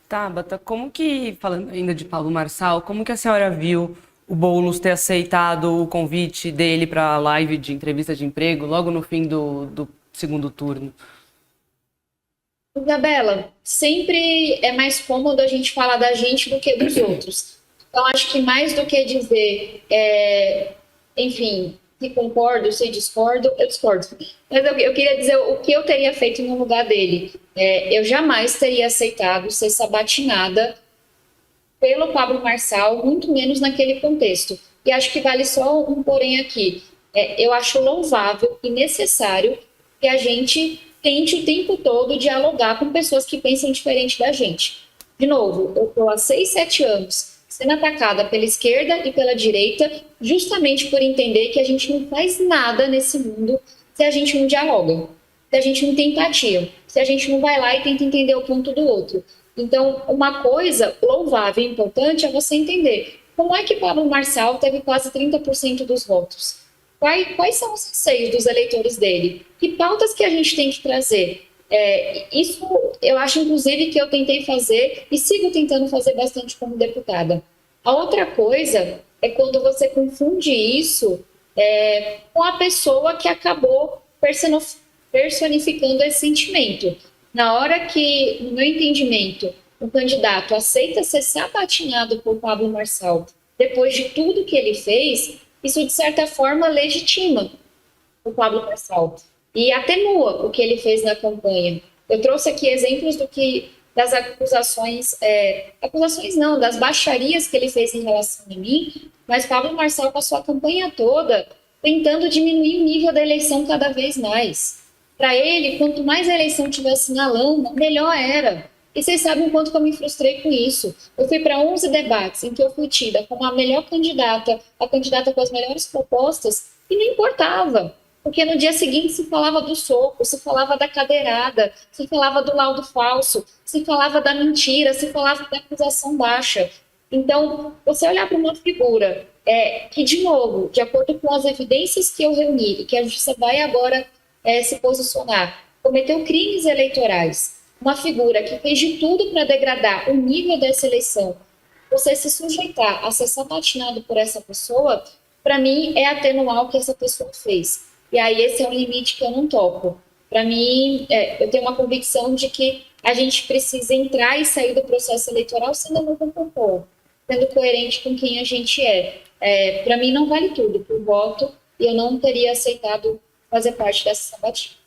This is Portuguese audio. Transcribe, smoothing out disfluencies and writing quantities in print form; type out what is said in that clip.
Tabata, como que, falando ainda de Pablo Marçal, como que a senhora viu o Boulos ter aceitado o convite dele para a live de entrevista de emprego logo no fim do segundo turno? Isabela, sempre é mais cômodo a gente falar da gente do que dos outros. Então, acho que mais do que dizer, enfim, se concordo, se discordo, eu discordo. Mas eu queria dizer o que eu teria feito no lugar dele. Eu jamais teria aceitado ser sabatinada pelo Pablo Marçal, muito menos naquele contexto. E acho que vale só um porém aqui. Eu acho louvável e necessário que a gente tente o tempo todo dialogar com pessoas que pensam diferente da gente. De novo, eu estou há 6, 7 anos sendo atacada pela esquerda e pela direita, justamente por entender que a gente não faz nada nesse mundo se a gente não dialoga, se a gente não tem empatia, se a gente não vai lá e tenta entender o ponto do outro. Então, uma coisa louvável e importante é você entender como é que Pablo Marçal teve quase 30% dos votos. Quais são os receios dos eleitores dele? Que pautas que a gente tem que trazer? Isso eu acho, inclusive, que eu tentei fazer e sigo tentando fazer bastante como deputada. A outra coisa é quando você confunde isso com a pessoa que acabou personificando esse sentimento. Na hora que, no meu entendimento, o candidato aceita ser sabatinado por Pablo Marçal, depois de tudo que ele fez, isso de certa forma legitima o Pablo Marçal e atenua o que ele fez na campanha. Eu trouxe aqui exemplos do que das acusações, acusações não, das baixarias que ele fez em relação a mim, mas Pablo Marçal passou a campanha toda tentando diminuir o nível da eleição cada vez mais. Para ele, quanto mais a eleição tivesse na lama, melhor era. E vocês sabem o quanto que eu me frustrei com isso. Eu fui para 11 debates em que eu fui tida como a melhor candidata, a candidata com as melhores propostas, e não importava. Porque no dia seguinte se falava do soco, se falava da cadeirada, se falava do laudo falso, se falava da mentira, se falava da acusação baixa. Então, você olhar para uma figura que, de novo, de acordo com as evidências que eu reuni e que a justiça vai agora se posicionar, cometeu crimes eleitorais, uma figura que fez de tudo para degradar o nível dessa eleição, você se sujeitar a ser sabatinado por essa pessoa, para mim, é atenuar o que essa pessoa fez. E aí, esse é um limite que eu não topo. Para mim, eu tenho uma convicção de que a gente precisa entrar e sair do processo eleitoral sendo muito confortável, sendo coerente com quem a gente é. Para mim, não vale tudo por voto, e eu não teria aceitado fazer parte dessa sabatina.